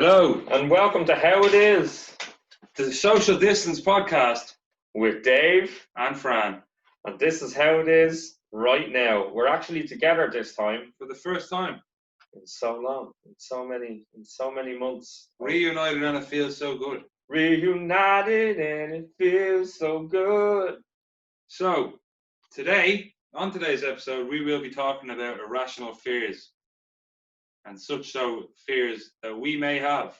Hello, and welcome to How It Is, the social distance podcast with Dave and Fran. And this is how it is right now. We're actually together this time for the first time in so long, in so many months. Reunited and it feels so good. Reunited and it feels so good. So, today, on today's episode, we will be talking about irrational fears and such so fears that we may have.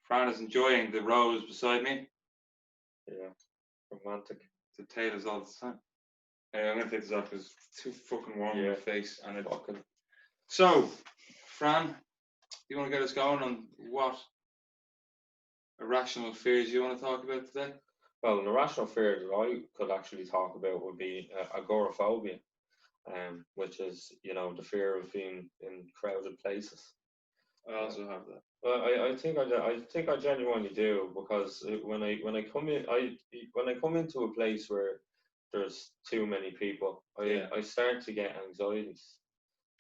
Fran is enjoying the rose beside me. Yeah, romantic. The potatoes all the time. Hey, I'm going to take this off because it's too fucking warm in my face. And it's fucking. So, Fran, do you want to get us going on what irrational fears you want to talk about today? Well, an irrational fear that I could actually talk about would be agoraphobia, which is, the fear of being in crowded places. I also have that. Well, I think I genuinely do, because when I come into a place where there's too many people, I start to get anxieties,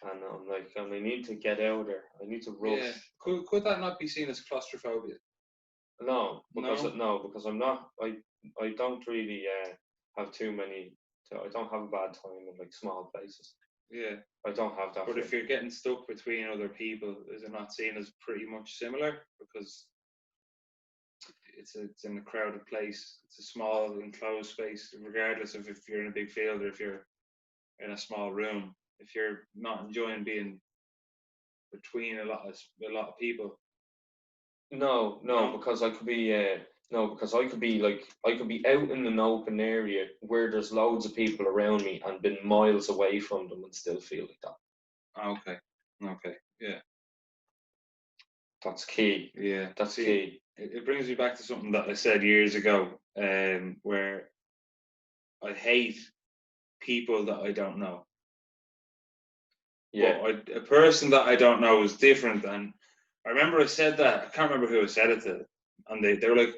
and I'm like, I need to get out there. I need to rush. Yeah. Could that not be seen as claustrophobia? No, because I'm not. I don't really have too many. I don't have a bad time in like small places. Yeah, I don't have that. But if you're getting stuck between other people, is it not seen as pretty much similar? Because it's in a crowded place. It's a small enclosed space, regardless of if you're in a big field or if you're in a small room. If you're not enjoying being between a lot of people. No, because I could be. Because I could be out in an open area where there's loads of people around me and been miles away from them and still feel like that. Okay, yeah. That's key. Yeah, that's key. It brings me back to something that I said years ago, where I hate people that I don't know. Yeah. But a person that I don't know is different. And I remember I said that. I can't remember who I said it to. And they were like,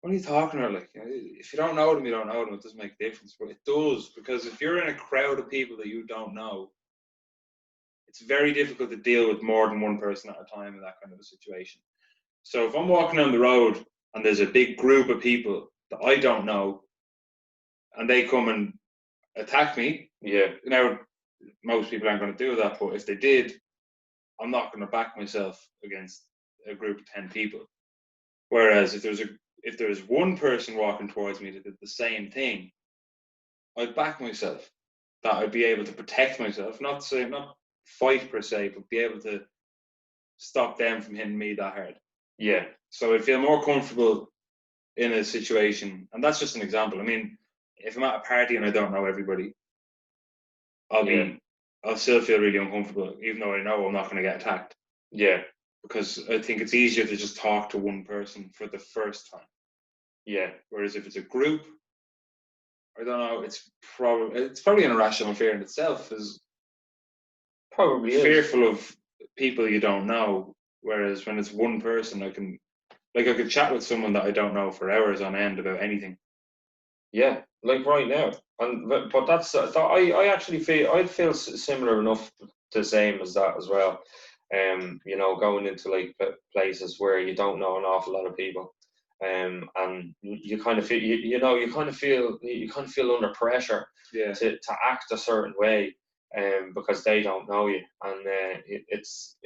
what are you talking about? Like, if you don't know them, you don't know them. It doesn't make a difference. But it does, because if you're in a crowd of people that you don't know, it's very difficult to deal with more than one person at a time in that kind of a situation. So if I'm walking down the road and there's a big group of people that I don't know, and they come and attack me, now most people aren't going to do that, but if they did, I'm not going to back myself against a group of 10 people. Whereas if there's one person walking towards me that did the same thing, I'd back myself, that I'd be able to protect myself, not fight per se, but be able to stop them from hitting me that hard. Yeah. So I'd feel more comfortable in a situation, and that's just an example. I mean, if I'm at a party and I don't know everybody, I'll still feel really uncomfortable, even though I know I'm not going to get attacked. Yeah. Because I think it's easier to just talk to one person for the first time. Yeah. Whereas if it's a group, I don't know, it's probably an irrational fear in itself, is probably fearful of people you don't know. Whereas when it's one person, I could chat with someone that I don't know for hours on end about anything. Yeah, like right now, but that's I actually feel similar enough to the same as that as well. Going into like places where you don't know an awful lot of people, and you kind of feel you kind of feel under pressure to act a certain way, because they don't know you, and it's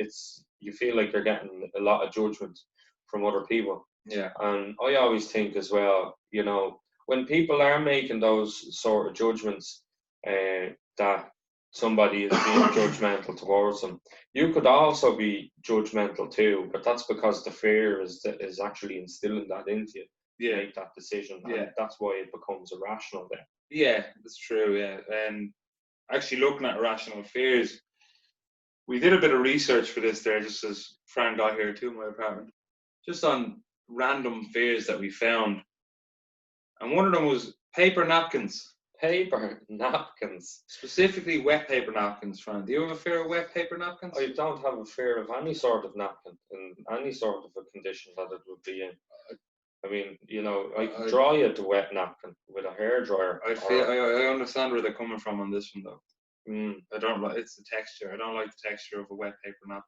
you feel like you're getting a lot of judgment from other people. Yeah, and I always think as well, when people are making those sort of judgments, that somebody is being judgmental towards them, you could also be judgmental too, but that's because the fear is actually instilling that into you to make that decision, and that's why it becomes irrational then. Yeah, that's true, yeah. And actually looking at irrational fears, we did a bit of research for this there, just as Fran got here to my apartment, just on random fears that we found. And one of them was paper napkins. Paper napkins. Specifically wet paper napkins, Fran. Do you have a fear of wet paper napkins? I don't have a fear of any sort of napkin in any sort of a condition that it would be in. I mean, I could dry it to wet napkin with a hairdryer. I understand where they're coming from on this one though. I don't like, it's the texture. I don't like the texture of a wet paper napkin.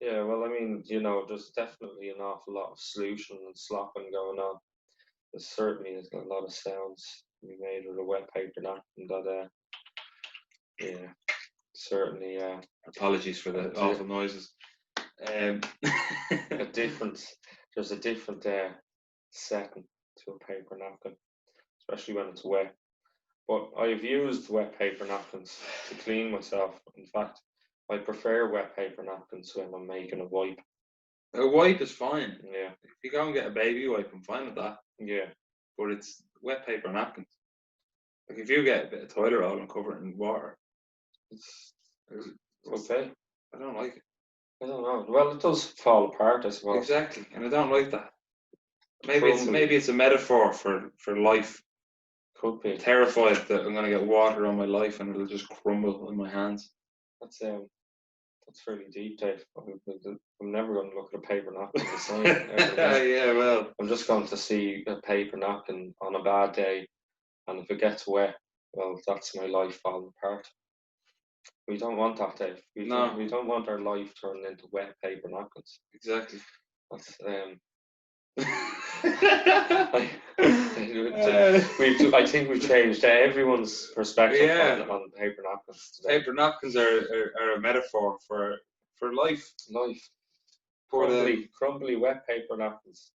Yeah, well, I mean, there's definitely an awful lot of solution and slopping going on. There's certainly a lot of sounds to be made with a wet paper napkin that, yeah, certainly Apologies for the awful noises. Um, a different, there's a different setting to a paper napkin, especially when it's wet. But I've used wet paper napkins to clean myself. In fact, I prefer wet paper napkins when I'm making a wipe. a wipe is fine. Yeah, If you go and get a baby wipe, I'm fine with that. yeah. But it's wet paper napkins. Like if you get a bit of toilet roll and cover it in water, it's, It's okay. I don't like it. I don't know. Well, it does fall apart, I suppose. Exactly, and I don't like that. Maybe Crumbly. it's a metaphor for life. Could be. I'm terrified that I'm gonna get water on my life and it'll just crumble in my hands. That's really deep, Dave. I'm never going to look at a paper napkin the same ever again. Yeah, well, I'm just going to see a paper napkin on a bad day, and if it gets wet, well, that's my life falling apart. We don't want that, Dave. No. We don't want our life turned into wet paper napkins. exactly. That's I think we've changed everyone's perspective Yeah. on paper napkins today. Paper napkins are a metaphor for life. Life. But Crumbly wet paper napkins.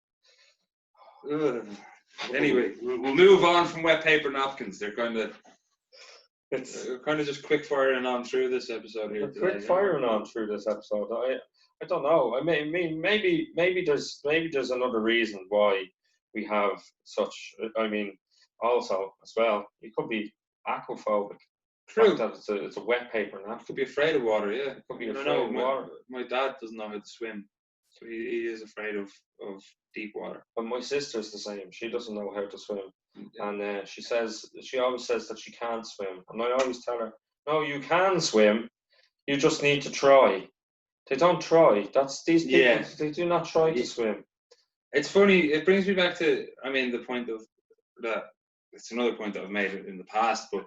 anyway, we'll move on from wet paper napkins. They're kind of just quick firing on through this episode here. Quick firing on through this episode. I don't know. I mean, maybe there's another reason why we have such. I mean, also as well, you could be aquaphobic. True. That it's a wet paper napkin. Could be afraid of water. Yeah. Could be afraid of water. My dad doesn't know how to swim, so he is afraid of deep water. And my sister's the same. She doesn't know how to swim, and she always says that she can't swim. And I always tell her, no, you can swim. You just need to try. They don't try. That's these people. Yeah. They do not try to swim. It's funny. It brings me back to, I mean, the point of that. It's another point that I've made in the past, but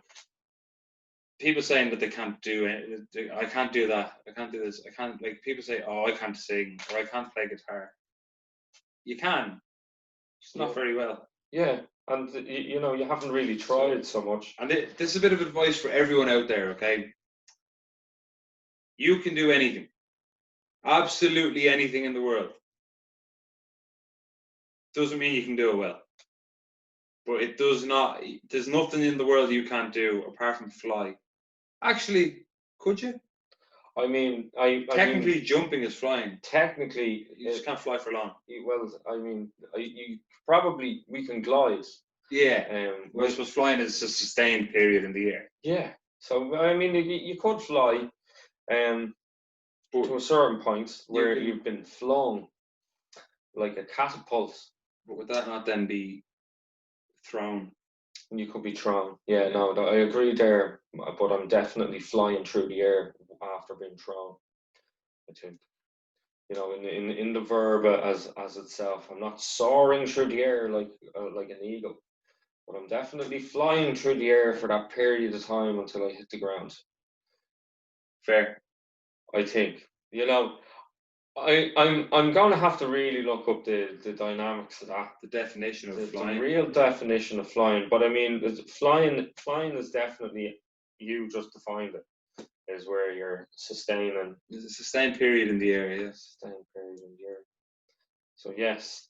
people saying that they can't do it. I can't do that. I can't do this. I can't, like, people say, oh, I can't sing or I can't play guitar. You can, just not very well. Yeah, and you haven't really tried so much. And this is a bit of advice for everyone out there, okay? You can do anything, absolutely anything in the world. Doesn't mean you can do it well, but it does not. There's nothing in the world you can't do apart from fly. Actually, could you? I mean, technically jumping is flying. Technically, you just can't fly for long. Well, I mean, we can glide. Yeah. I suppose flying is a sustained period in the air. Yeah. So I mean, you could fly, to a certain point where you've been flown like a catapult. But would that not then be thrown? You could be thrown. Yeah, no, I agree there. But I'm definitely flying through the air after being thrown. I think, in the verb as itself, I'm not soaring through the air like an eagle, but I'm definitely flying through the air for that period of time until I hit the ground. Fair, I think. I'm going to have to really look up the dynamics of that. The definition of flying. The real definition of flying. But I mean, flying is definitely, you just defined it, is where you're sustaining. There's a sustained period in the air, yes. Sustained period in the air. So yes,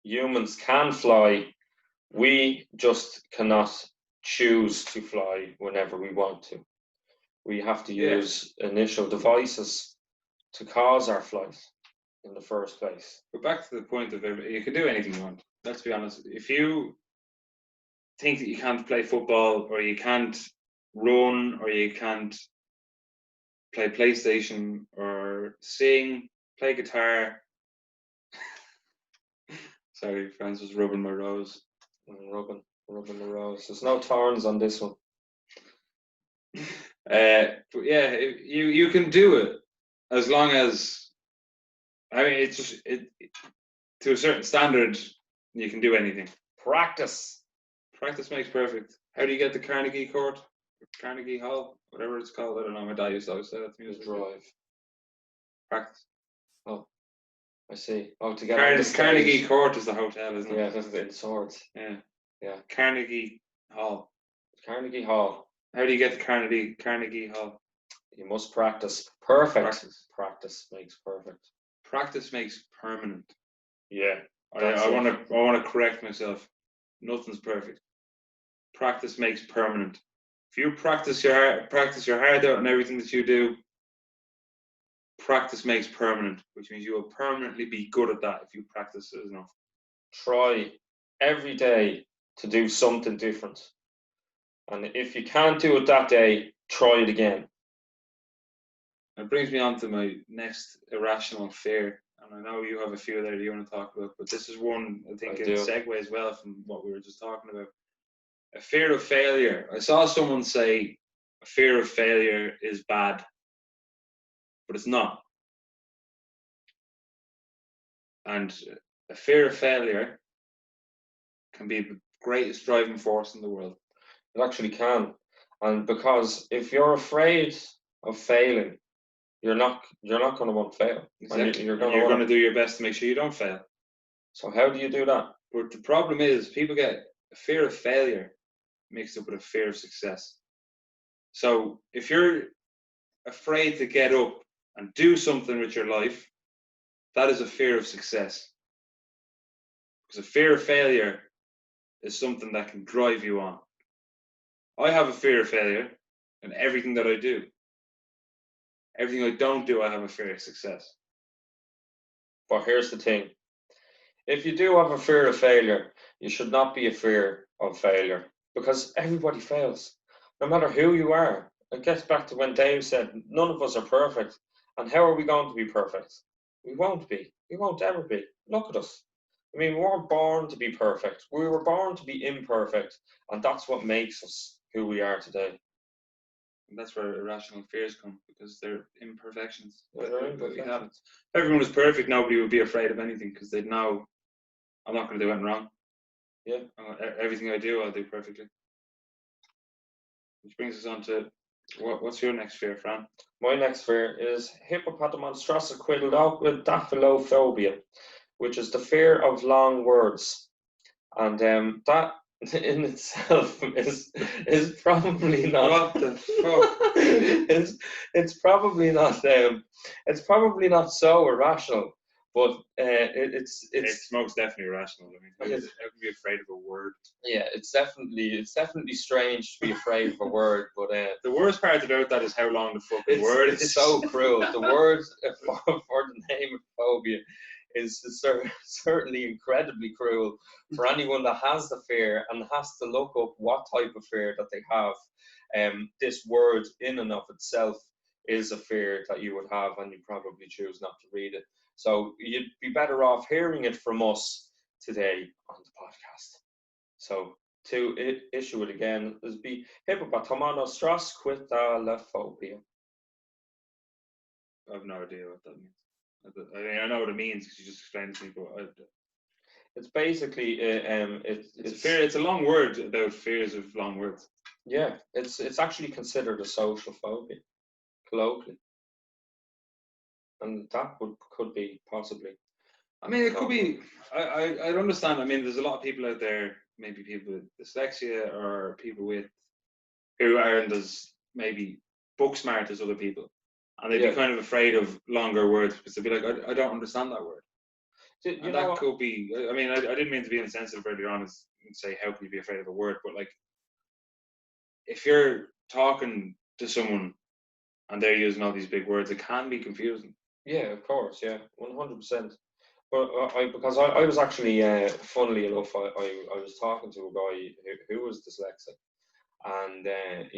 humans can fly. We just cannot choose to fly whenever we want to. We have to use initial devices to cause our flight in the first place. But back to the point of you can do anything you want. Let's be honest. If you think that you can't play football, or you can't run, or you can't play PlayStation, or sing, play guitar. Sorry, Fran's was rubbing my rose. Rubbing the rose. There's no thorns on this one. But yeah, you can do it as long as, I mean, it's just to a certain standard. You can do anything. Practice makes perfect. How do you get to Carnegie Court, Carnegie Hall, whatever it's called? I don't know. My dad used to always say that to me. Drive. Practice. Oh, I see. Oh, to get on the Carnegie stage. Court is the hotel, isn't Yeah, it? that's in Swords. Yeah. Yeah. Carnegie Hall. Carnegie Hall. How do you get to Carnegie Hall? You must practice. Perfect. Practice. Practice makes perfect. Practice makes permanent. Yeah. I want to correct myself. Nothing's perfect. Practice makes permanent. If you practice your heart out in everything that you do, practice makes permanent, which means you will permanently be good at that if you practice it enough. Try every day to do something different. And if you can't do it that day, try it again. It brings me on to my next irrational fear. And I know you have a few there that you want to talk about, but this is one I think it segues well from what we were just talking about. A fear of failure. I saw someone say a fear of failure is bad, but it's not. And a fear of failure can be the greatest driving force in the world. It actually can. And because if you're afraid of failing, you're not going to want to fail. Exactly. You're going to do your best to make sure you don't fail. So how do you do that? But the problem is people get a fear of failure mixed up with a fear of success. So if you're afraid to get up and do something with your life, that is a fear of success. Because a fear of failure is something that can drive you on. I have a fear of failure in everything that I do. Everything I don't do, I have a fear of success. But here's the thing. If you do have a fear of failure, you should not be a fear of failure, because everybody fails, no matter who you are. It gets back to when Dave said, none of us are perfect. And how are we going to be perfect? We won't be. We won't ever be. Look at us. I mean, we weren't born to be perfect. We were born to be imperfect. And that's what makes us who we are today. And that's where irrational fears come, because they're imperfections. Yeah, they're imperfections. If everyone was perfect, nobody would be afraid of anything, because they'd know I'm not going to do anything wrong. Yeah. Everything I do, I'll do perfectly. Which brings us on to what's your next fear, Fran? My next fear is hippopotamonstrosquidophilophobia, which is the fear of long words. And that in itself is probably not. What the fuck? It's probably not so irrational, but it's most definitely irrational. I mean, how can you be afraid of a word? Yeah, it's definitely strange to be afraid of a word, but the worst part about that is how long the fucking word is. It's so cruel. The word for the name of phobia is certainly incredibly cruel for anyone that has the fear and has to look up what type of fear that they have. This word in and of itself is a fear that you would have, and you probably choose not to read it. So you'd be better off hearing it from us today on the podcast. So to issue it again is be hippopotamonstrosquidophilophobia. I have no idea what that means. I mean, I know what it means because you just explained it to me, but it's basically it's a long word about fears of long words. Yeah, it's actually considered a social phobia, colloquially, and that could be possibly. I mean, it could be. I understand. I mean, there's a lot of people out there, maybe people with dyslexia or people who aren't as maybe book smart as other people. And they'd be kind of afraid of longer words because they'd be like, I don't understand that word. And that could be, I mean, I didn't mean to be insensitive earlier on and say, how can you be afraid of a word? But like, if you're talking to someone and they're using all these big words, it can be confusing. Yeah, of course, yeah, 100%. But because I was actually, funnily enough, I was talking to a guy who was dyslexic. And and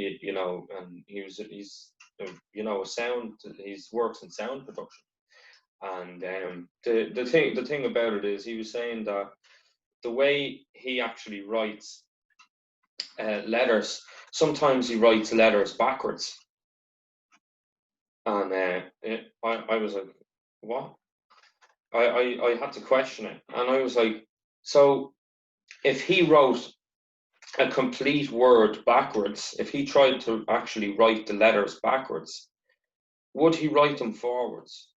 he's works in sound production, and the thing about it is he was saying that the way he actually writes letters, sometimes he writes letters backwards, and I was like, what? I had to question it, and I was like, so if he wrote a complete word backwards, if he tried to actually write the letters backwards, would he write them forwards?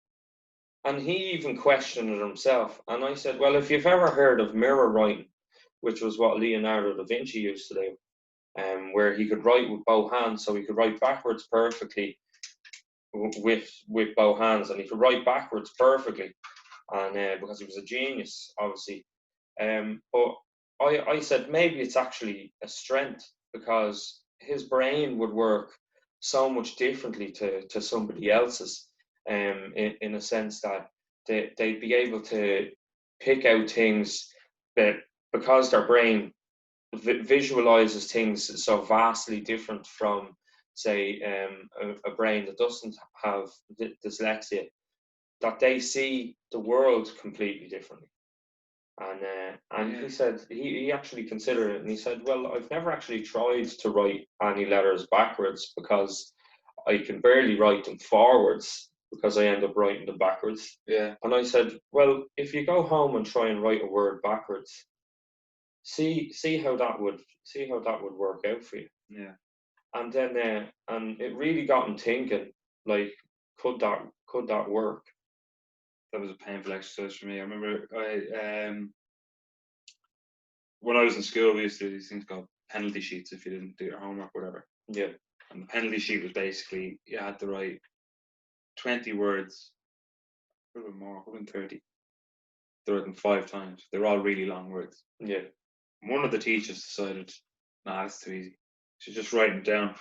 And he even questioned it himself. And I said, well, if you've ever heard of mirror writing, which was what Leonardo da Vinci used to do, where he could write with both hands, so he could write backwards perfectly with both hands, and he could write backwards perfectly, and because he was a genius, obviously. But I said maybe it's actually a strength because his brain would work so much differently to somebody else's, in a sense that they'd be able to pick out things that because their brain visualizes things so vastly different from, say, a brain that doesn't have dyslexia, that they see the world completely differently. And he said he actually considered it, and he said, well, I've never actually tried to write any letters backwards because I can barely write them forwards because I end up writing them backwards. Yeah. And I said, well, if you go home and try and write a word backwards, see how that would work out for you. Yeah. And then and it really got him thinking, like, could that work? That was a painful exercise for me. I remember when I was in school, we used to do these things called penalty sheets if you didn't do your homework, whatever. Yeah. And the penalty sheet was basically you had to write 20 words, a little bit more, 130. They wrote them 5 times. They were all really long words. Yeah. One of the teachers decided, nah, that's too easy. She's just writing it down.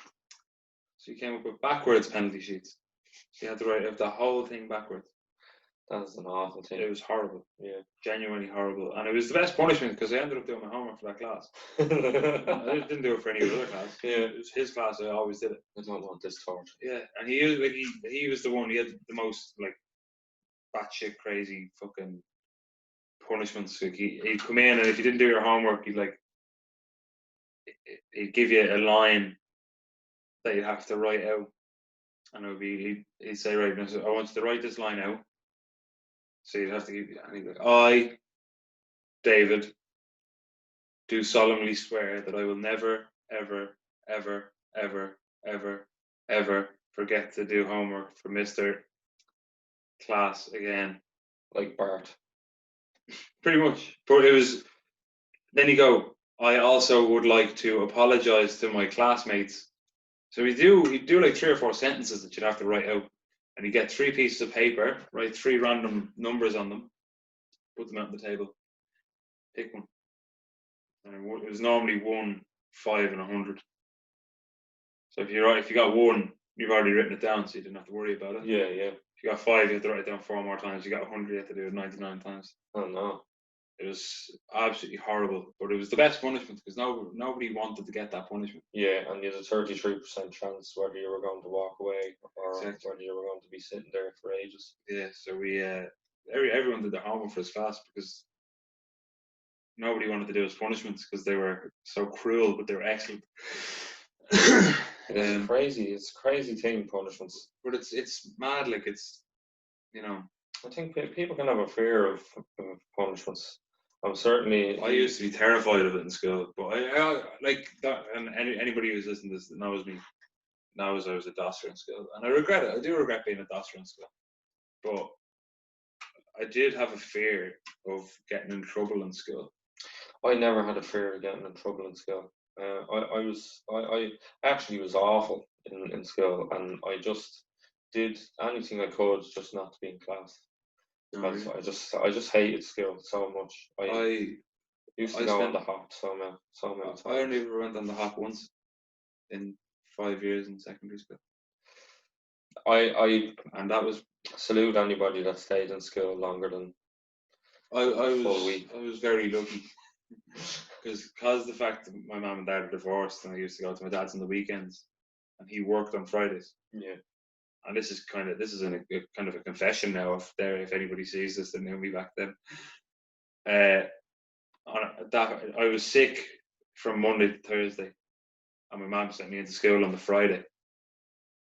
So you came up with backwards penalty sheets. So you had to write out the whole thing backwards. That's an awful thing. It was horrible. Yeah. Genuinely horrible. And it was the best punishment because I ended up doing my homework for that class. I didn't do it for any other class. Yeah. It was his class, I always did it. I don't want this torture. Yeah. And he was the one, he had the most like batshit crazy fucking punishments. Like he'd come in, and if you didn't do your homework, he'd give you a line that you'd have to write out. And it would be, he'd say, right, I want you to write this line out. So you'd have to give, and he'd be like, I, David, do solemnly swear that I will never, ever, ever, ever, ever, ever forget to do homework for Mr. Class again. Like Bart. Pretty much. But it was, then you go, I also would like to apologize to my classmates. So he'd do like 3 or 4 sentences that you'd have to write out. And you get 3 pieces of paper, write 3 random numbers on them, put them out on the table, pick one. And it was normally 1, 5, and 100. So if you got 1, you've already written it down, so you didn't have to worry about it. Yeah, yeah. If you got 5, you have to write it down 4 more times. You got 100, you have to do it 99 times. Oh no. It was absolutely horrible, but it was the best punishment because nobody wanted to get that punishment. Yeah, and you had a 33% chance whether you were going to walk away or exactly. whether you were going to be sitting there for ages. Yeah, so we everyone did their homework for his class because nobody wanted to do his punishments because they were so cruel, but they were excellent. It's crazy. It's a crazy thing, punishments. But it's mad. Like it's, you know. I think people can have a fear of punishments. I used to be terrified of it in school, but I like that. And anybody who's listening to this that knows me knows I was a dosser in school, and I regret it. I do regret being a dosser in school, but I did have a fear of getting in trouble in school. I never had a fear of getting in trouble in school. I actually was awful in school, and I just did anything I could just not to be in class. Because I just hated school so much. I used to go on the hop so many times. I only ever went on the hop once in 5 years in secondary school. And that was salute anybody that stayed in school longer than a full week. I was very lucky because the fact that my mum and dad are divorced, and I used to go to my dad's on the weekends, and he worked on Fridays. Yeah. And this is kind of a confession now. If anybody sees this, they knew me back then. I was sick from Monday to Thursday, and my mum sent me into school on the Friday.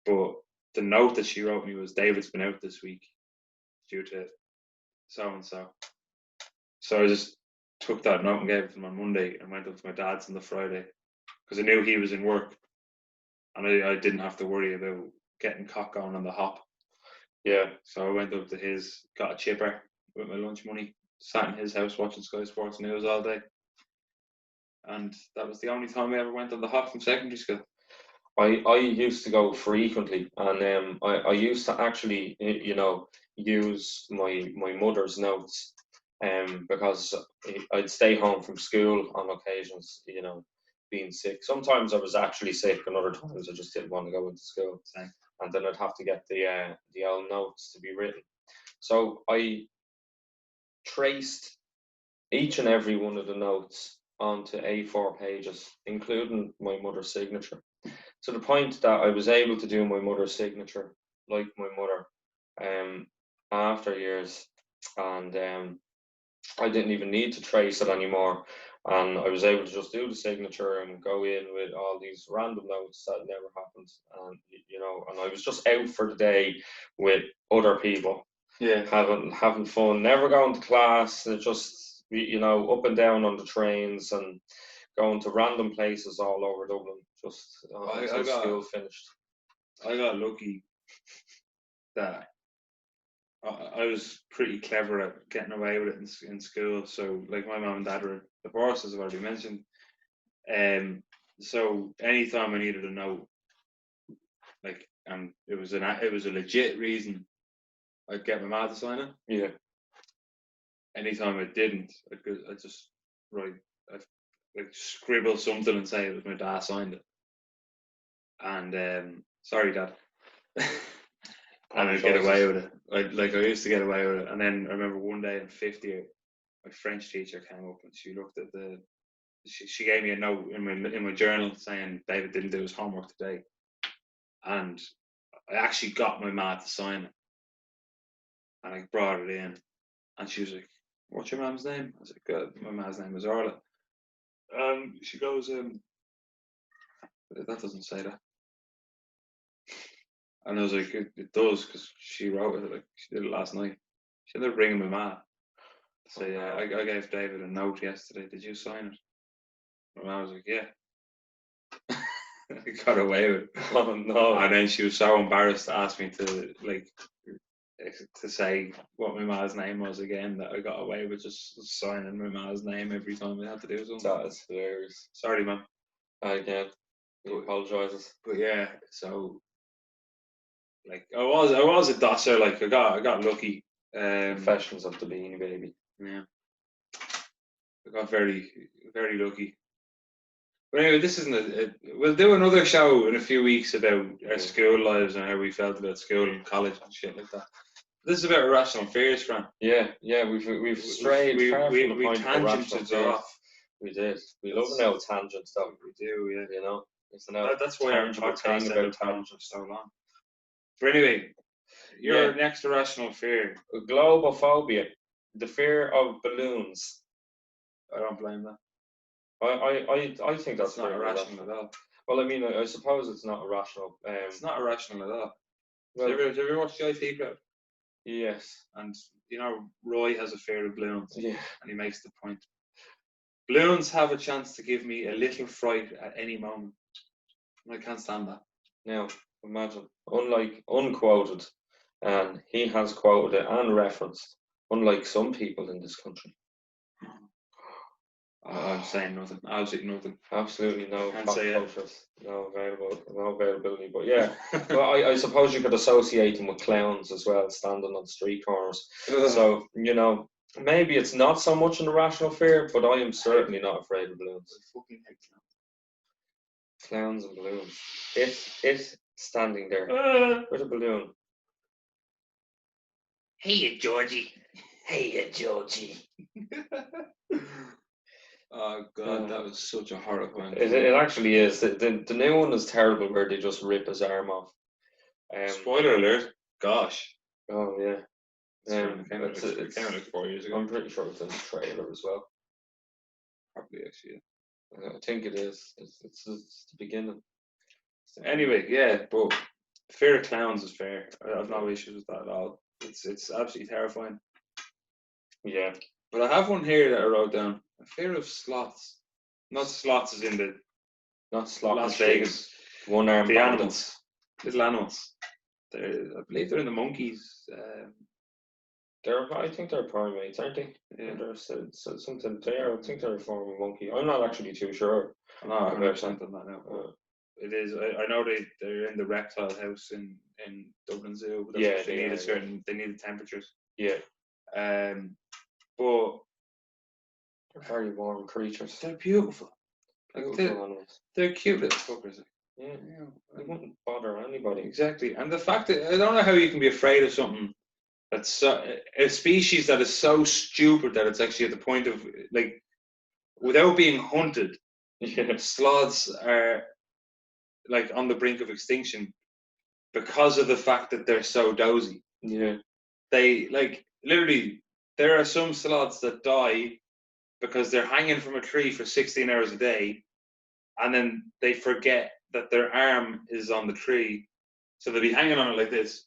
But the note that she wrote me was, David's been out this week due to so and so. So I just took that note and gave it to him on Monday, and went up to my dad's on the Friday because I knew he was in work, and I didn't have to worry about getting cock on the hop. Yeah. So I went up to his, got a chipper with my lunch money, sat in his house watching Sky Sports News all day. And that was the only time I ever went on the hop from secondary school. I used to go frequently, and I used to actually, use my mother's notes, because I'd stay home from school on occasions, being sick. Sometimes I was actually sick, and other times I just didn't want to go into school. Same. And then I'd have to get the old notes to be written. So I traced each and every one of the notes onto A4 pages, including my mother's signature, to the point that I was able to do my mother's signature like my mother, after years, and I didn't even need to trace it anymore, and I was able to just do the signature and go in with all these random notes that never happened, and and I was just out for the day with other people, Yeah. having fun, never going to class, just up and down on the trains and going to random places all over Dublin, just until school finished. I got lucky that I was pretty clever at getting away with it in school. So, like, my mum and dad were divorced, as I've already mentioned. So anytime I needed a note, like, and it was a legit reason, I'd get my mum to sign it. Yeah. Anytime I didn't, I just write, like, scribble something and say it was my dad signed it. And sorry, Dad. And I'd get away with it. I used to get away with it. And then I remember one day in fifth year, my French teacher came up and she looked at she gave me a note in my journal saying David didn't do his homework today. And I actually got my ma to sign it. And I brought it in. And she was like, "What's your mum's name?" I was like, "My ma's name is Orla." And she goes, "That doesn't say that." And I was like, it does, because she wrote it, like, she did it last night. She ended up ringing my ma to say, I gave David a note yesterday, did you sign it? My ma was like, yeah. I got away with it. Oh no. And then she was so embarrassed to ask me to, like, to say what my ma's name was again, that I got away with just signing my ma's name every time I had to do something. That is hilarious. Sorry, man. Again, he apologises. But yeah, so, like, I was a dosser. Like, I got lucky. Confessions of the Beanie Baby. Yeah, I got very, very lucky. But anyway, this isn't we'll do another show in a few weeks about our school lives and how we felt about school and college and shit like that. This is about irrational fears, Fran. Yeah, we've strayed far from the point of irrational fears. Off. We did. We love an old tangent, though. We do, yeah. It's an old that's why our podcast about tangents so long. But anyway, your next irrational fear. Globophobia, the fear of balloons. I don't blame that. I think that's not irrational at all. Well, I mean, I suppose it's not irrational. It's not irrational at all. Well, have you ever watched the IT Crowd? Yes. And Roy has a fear of balloons. Yeah. And he makes the point. Balloons have a chance to give me a little fright at any moment. I can't stand that. Now, imagine, unquoted, and he has quoted it and referenced, unlike some people in this country. I'm saying nothing. Absolutely nothing. Absolutely no. Can't say it. No availability. But yeah, well, I suppose you could associate him with clowns as well, standing on street corners. So maybe it's not so much an irrational fear, but I am certainly not afraid of balloons. I fucking hate clowns and balloons. It standing there with a balloon. Hey, Georgie. Hey, Georgie. Oh God, that was such a horrifying. It actually is. The new one is terrible, where they just rip his arm off. Spoiler alert! Gosh. Oh yeah. It came out like 4 years ago. I'm pretty sure it's in the trailer as well. Probably, actually. I think it is. It's the beginning. Anyway, yeah, but fear of clowns is fair. I have no issues with that at all. It's absolutely terrifying. Yeah. But I have one here that I wrote down. A fear of sloths. Not sloths as in not sloth Las Vegas. One arm. The animals. Little animals. I believe they're in the monkeys. I think they're primates, aren't they? Yeah. There's something there. I think they're a form of monkey. I'm not actually too sure. I'm not 100% about on that now. It is. I know they're in the reptile house in Dublin Zoo. But that's they need they need the temperatures. Yeah. But they're very warm creatures. They're beautiful. Beautiful animals. They're cute little fuckers. Yeah. They wouldn't bother anybody. Exactly. And the fact that I don't know how you can be afraid of something that's a species that is so stupid that it's actually at the point of like without being hunted. Yeah. Sloths are like on the brink of extinction because of the fact that they're so dozy. Yeah. They like literally there are some sloths that die because they're hanging from a tree for 16 hours a day and then they forget that their arm is on the tree. So they'll be hanging on it like this.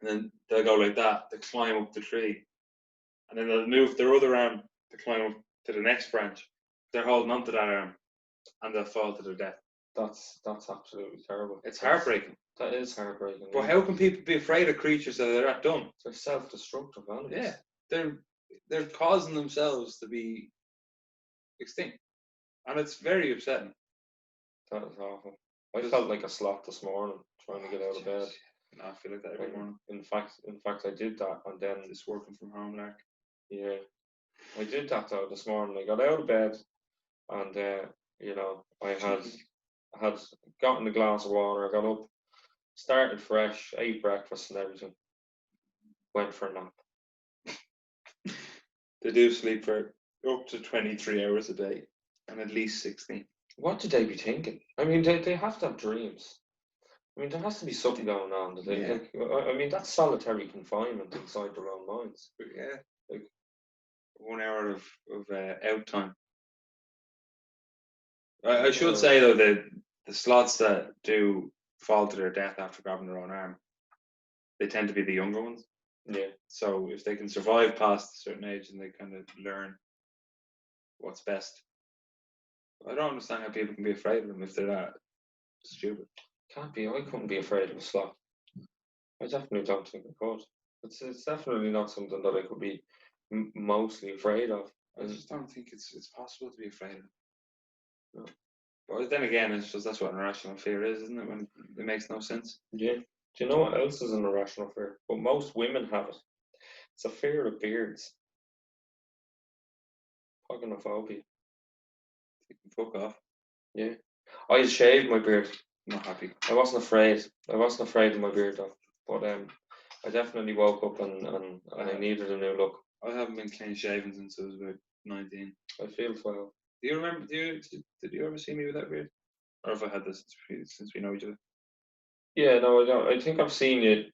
And then they'll go like that to climb up the tree. And then they'll move their other arm to climb up to the next branch. They're holding onto that arm and they'll fall to their death. That's absolutely terrible. It's heartbreaking. That is heartbreaking. But how can people be afraid of creatures that are that dumb? They're self-destructive animals. Yeah, they're causing themselves to be extinct, and it's very upsetting. That is awful. I felt like a sloth this morning trying to get out of bed. No, I feel like that every morning. In fact, I did that, and then just working from home, Lark. Yeah, I did that though this morning. I got out of bed, and you know, I had gotten a glass of water. I got up, started fresh, ate breakfast and everything. Went for a nap. They do sleep for up to 23 hours a day, and at least 16. What did they be thinking? I mean, they have to have dreams. I mean, there has to be something going on. I mean, that's solitary confinement inside their own minds. Yeah, like 1 hour of out time. I should say though that the sloths that do fall to their death after grabbing their own arm, they tend to be the younger ones. Yeah. So if they can survive past a certain age, and they kind of learn what's best. I don't understand how people can be afraid of them if they're that stupid. Can't be. I couldn't be afraid of a sloth. I definitely don't think I could. It's definitely not something that I could be mostly afraid of. I just don't think it's possible to be afraid of. No. But then again, it's just that's what an irrational fear is, isn't it? When it makes no sense. Yeah. Do you know what else is an irrational fear? But most women have it. It's a fear of beards. Poganophobia. You can fuck off. Yeah. I shaved my beard. Not happy. I wasn't afraid. I wasn't afraid of my beard though. But I definitely woke up and I needed a new look. I haven't been clean shaven since I was about 19. I feel 12. Do you remember? Did you ever see me with that beard? Or have I had this since we know each other? Yeah, no, I don't. I think I've seen you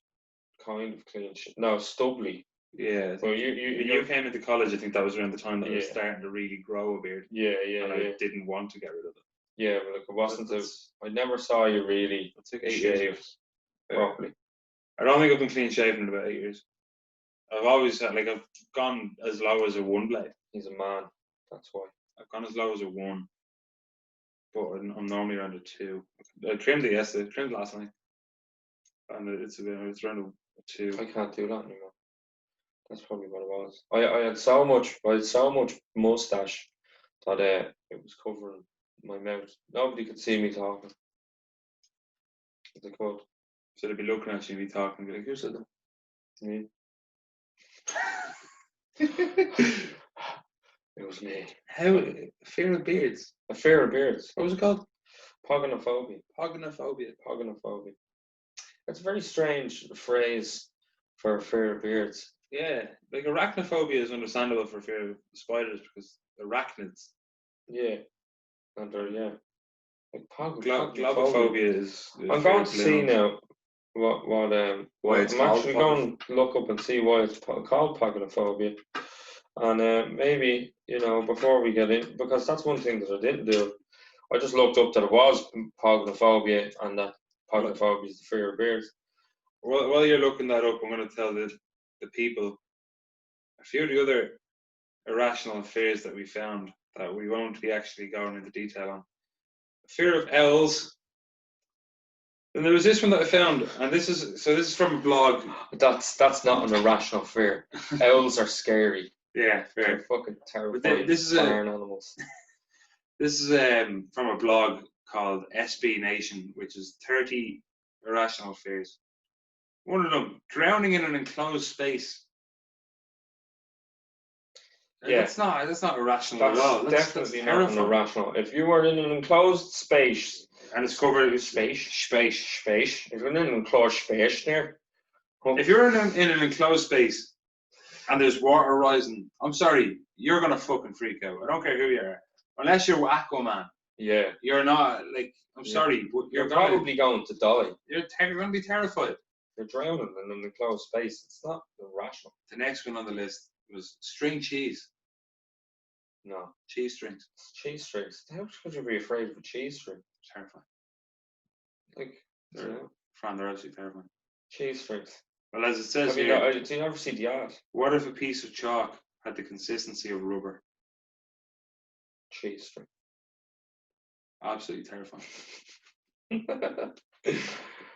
kind of clean. No, stubbly. Yeah. Well, when you came into college, I think that was around the time that I was starting to really grow a beard. Yeah. I didn't want to get rid of it. Yeah, but like it wasn't. I never saw you really shaved properly. I don't think I've been clean shaven in about 8 years. I've always had I've gone as low as a 1 blade. He's a man. That's why. I've gone as low as a 1, but I'm normally around a 2. I trimmed it yesterday. I trimmed last night, and it's around a 2. I can't do that anymore. That's probably what it was. I had so much mustache that it was covering my mouth. Nobody could see me talking. They could. So they'd be looking at you and be talking, and be like, "Who said that?" Me. It was me. How fear of beards? A fear of beards. What was it called? Poganophobia. Poganophobia. It's a very strange phrase for fear of beards. Yeah, like arachnophobia is understandable for fear of spiders because arachnids. Yeah, and they're like globophobia is. I'm going to see now why it's I'm actually going to look up and see why it's called poganophobia, and maybe before we get in, because that's one thing that I didn't do. I just looked up that it was poganophobia, and that poganophobia is the fear of beards. Well, while you're looking that up, I'm going to tell the people a few of the other irrational fears that we found that we won't be actually going into detail on. Fear of owls, And there was this one that I found, and this is from a blog. That's not an irrational fear. Owls are scary. Yeah, They're fair. fucking terrifying. This is barn animals. This is from a blog called SB Nation, which is 30 irrational fears. One of them, drowning in an enclosed space. Yeah. That's not irrational at all. That's definitely not an irrational. If you were in an enclosed space and it's covered with space. If you're in an enclosed space there. If you're in an enclosed space and there's water rising, I'm sorry, you're gonna fucking freak out. I don't care who you are. Unless you're Aquaman. Yeah. You're not, like, I'm sorry, but you're probably going to die. You're gonna be terrified. You're drowning in an enclosed space. It's not irrational. The next one on the list was string cheese. No. Cheese strings. Cheese strings. How could you be afraid of a cheese string? Terrifying. Like, Fran, they're absolutely terrifying. Cheese strings. Well, as it says do here, you ever see the ad? What if a piece of chalk had the consistency of rubber? Cheese string. Absolutely terrifying.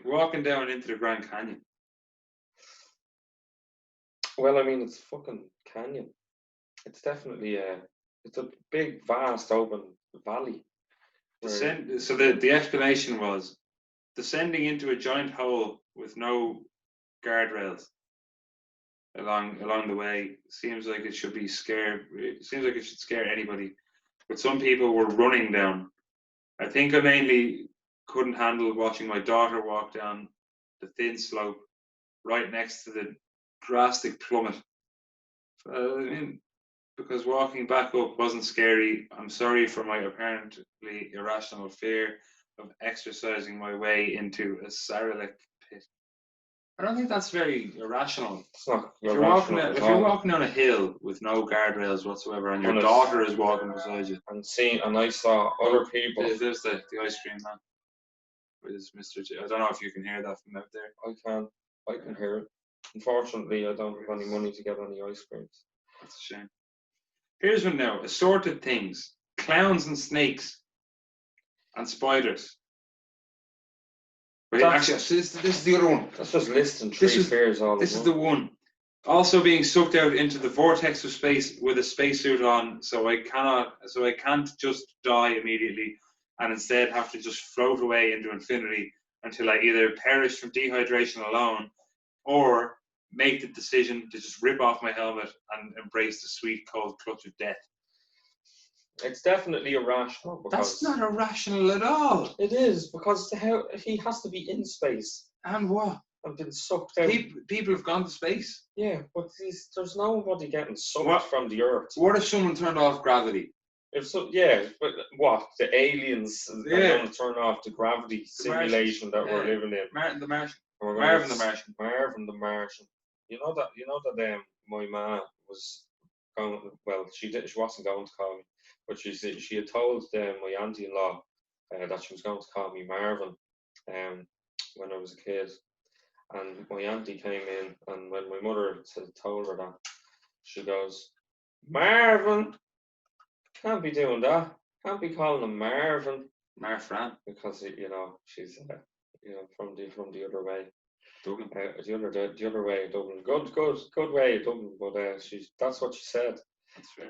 Walking down into the Grand Canyon. Well, I mean, it's a fucking canyon. It's definitely it's a big, vast, open valley. So the explanation was descending into a giant hole with no guardrails along the way seems like it should be scared. It seems like it should scare anybody. But some people were running down. I think I mainly couldn't handle watching my daughter walk down the thin slope right next to the drastic plummet. I mean, because walking back up wasn't scary. I'm sorry for my apparently irrational fear of exercising my way into a Sarlacc pit. I don't think that's very irrational. It's not if you're walking down a hill with no guardrails whatsoever, and your daughter is walking beside you, and I saw other people. There's the ice cream man. With Mr. I don't know if you can hear that from out there. I can hear it. Unfortunately, I don't have any money to get any ice creams. That's a shame. Here's one now. Assorted things. Clowns and snakes. And spiders. Wait, actually, this is the other one. That's just listing three fears all This is the one. Also being sucked out into the vortex of space with a spacesuit on, so I can't just die immediately and instead have to just float away into infinity until I either perish from dehydration alone or make the decision to just rip off my helmet and embrace the sweet cold clutch of death. It's definitely irrational. That's not irrational at all. It is, because he has to be in space. And what? And been sucked out. People have gone to space. Yeah, but there's nobody getting sucked from the Earth. What if someone turned off gravity? But what? The aliens are going to turn off the gravity simulation that we're living in. Marvin the Martian. Marvin the Martian. You know that my ma was going. Well, she wasn't going to call me, but she had told my auntie-in-law that she was going to call me Marvin when I was a kid. And my auntie came in, and when my mother told her that, she goes, "Marvin, can't be doing that. Can't be calling him Marvin." Fran. Because she's from the other way. Dublin. The other way, Dublin. Good way, Dublin. But that's what she said.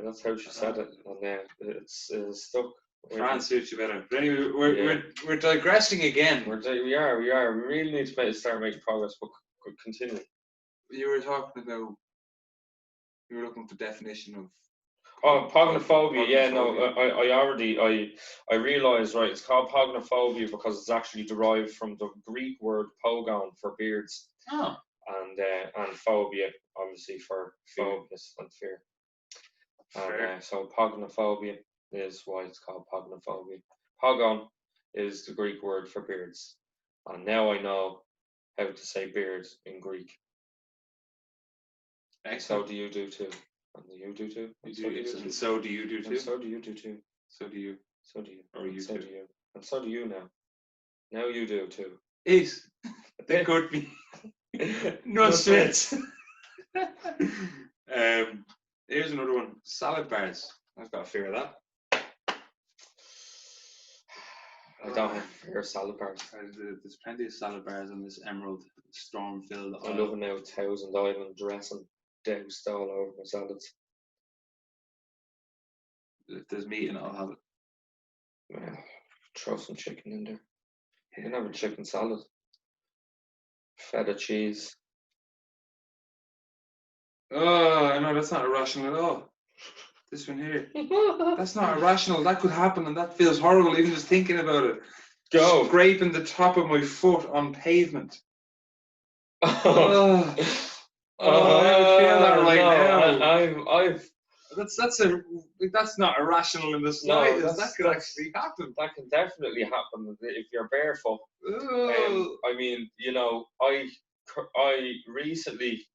That's how she said it, and it's stuck. Fran suits you better. But anyway, we're digressing again. We are. We really need to start making progress, but continue. You were talking about. You were looking for the definition of. Oh, pognophobia. Yeah, no, I realised, right, it's called pognophobia because it's actually derived from the Greek word pogon for beards. Oh. And phobia, obviously, for phobias and fear. And so pognophobia is why it's called pognophobia. Pogon is the Greek word for beards. And now I know how to say beards in Greek. Excellent. So do you do too. And you do too. And so do you do too. And so do you do too. So do you. So do you. Or you so do. do you. And so do you now. Now you do too. Is. There could be. No sweats. Here's another one. Salad bars. I've got a fear of that. I don't have fair salad bars. There's plenty of salad bars on this emerald storm-filled I love it now. Thousand Island dressing doused all over my salads. If there's meat in it, I'll have it. Yeah, throw some chicken in there. You can have a chicken salad. Feta cheese. Oh, I know that's not irrational at all. This one here. That's not irrational. That could happen and that feels horrible even just thinking about it. Go. Scraping the top of my foot on pavement. Oh, I would feel that right now. I've. That's not irrational in the slightest. That could actually happen. That can definitely happen if you're barefoot. I mean, you know, I recently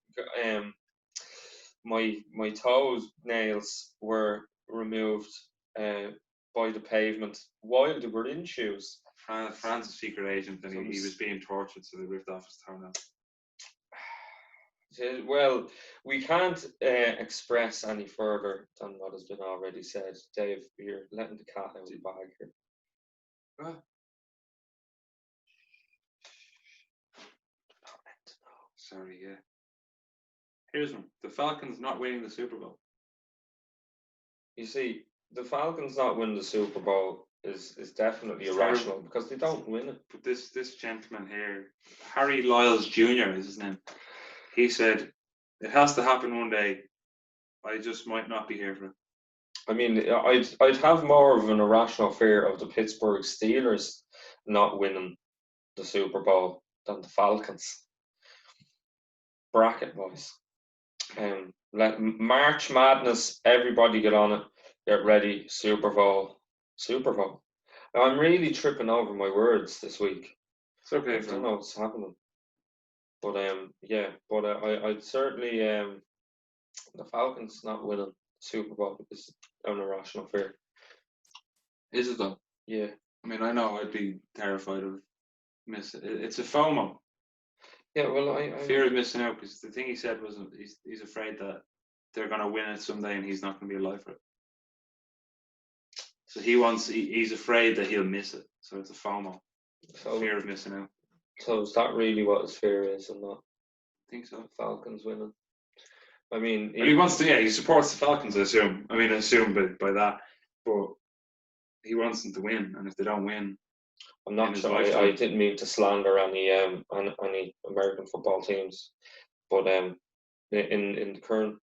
my toes nails were removed by the pavement while they were in shoes. Fran's a secret agent, and he was being tortured, so they ripped off his toenail. Well, we can't express any further than what has been already said. Dave, you're letting the cat out of the bag here. What? Sorry, yeah. Here's one. The Falcons not winning the Super Bowl. You see, the Falcons not winning the Super Bowl is definitely irrational because they don't win it. But this gentleman here, Harry Lyles Jr. is his name. He said, it has to happen one day. I just might not be here for it. I mean, I'd have more of an irrational fear of the Pittsburgh Steelers not winning the Super Bowl than the Falcons. Bracket boys. Let March Madness, everybody get on it. Get ready, Super Bowl. Now, I'm really tripping over my words this week. It's okay, I don't know what's happening. But I'd certainly the Falcons not winning Super Bowl is an irrational fear. Is it though? Yeah. I mean, I know I'd be terrified of missing. It's a FOMO. Yeah, well, I fear of missing out, because the thing he said was he's afraid that they're going to win it someday and he's not going to be alive for it. So he's afraid that he'll miss it. So it's a FOMO. So, fear of missing out. So is that really what his fear is, and not? I think so. Falcons winning. I mean, he wants to. Yeah, he supports the Falcons. I assume by that, but he wants them to win, and if they don't win, I'm not sure. I didn't mean to slander any American football teams, but in the current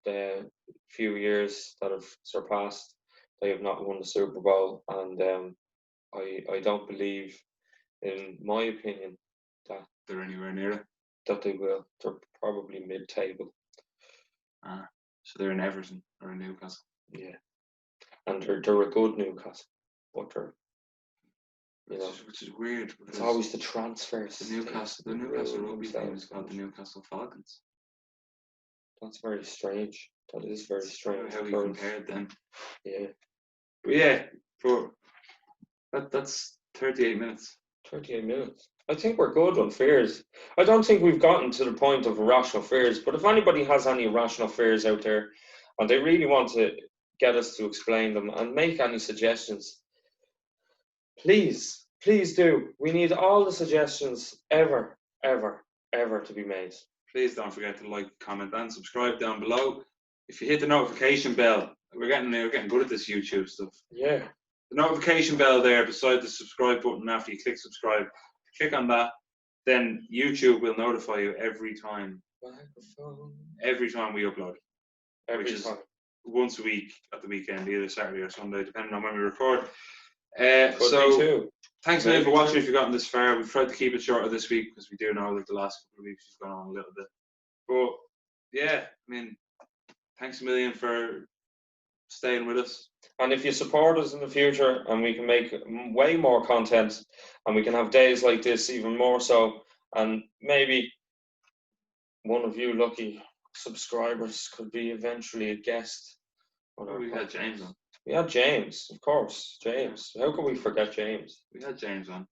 few years that have surpassed, they have not won the Super Bowl, and I don't believe, in my opinion, that they're anywhere near it. That they will. They're probably mid-table. So they're in Everton or in Newcastle. Yeah, and they're a good Newcastle, but they're, which is weird. It's always the transfers. The Newcastle rugby team is called the Newcastle Falcons. That's very strange. That is very strange. How we compared them. Yeah. But yeah, that's 38 minutes. 38 minutes. I think we're good on fears. I don't think we've gotten to the point of irrational fears, but if anybody has any irrational fears out there and they really want to get us to explain them and make any suggestions, please do. We need all the suggestions ever to be made. Please don't forget to like, comment and subscribe down below. If you hit the notification bell, we're getting good at this YouTube stuff. Yeah. The notification bell there beside the subscribe button after you click subscribe. Click on that, then YouTube will notify you every time we upload, which is once a week at the weekend, either Saturday or Sunday, depending on when we record. So thanks again for watching. If you've gotten this far, we've tried to keep it shorter this week because we do know that the last couple of weeks has gone on a little bit. But yeah, I mean, thanks a million for staying with us. And if you support us in the future and we can make way more content and we can have days like this even more so, and maybe one of you lucky subscribers could be eventually a guest on our podcast. Had James on. We had James, of course. James. How could we forget James? We had James on.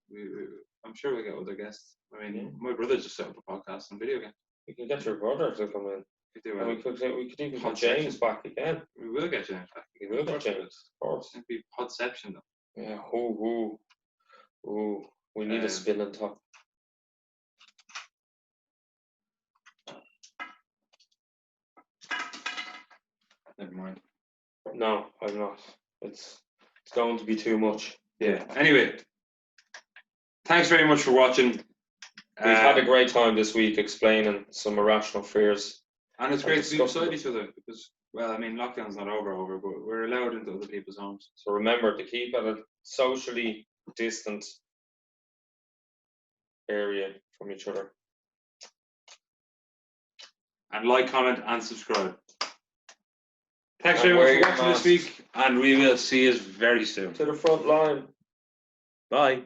I'm sure we'll get other guests. I mean, my brother just set up a podcast on video game. We can get your brother to come in. And we could even get James back again. We will get James back. We will get James, of course. It'd be Podception though. Yeah, who Ooh, we need a spinning top. Never mind. No, I'm not. It's going to be too much. Yeah. Anyway, thanks very much for watching. We've had a great time this week explaining some irrational fears. And it's great to be beside each other because, well, I mean, lockdown's not over, but we're allowed into other people's homes. So remember to keep at a socially distant area from each other. And like, comment, and subscribe. Thanks very much for watching this week, and we will see you very soon. To the front line. Bye.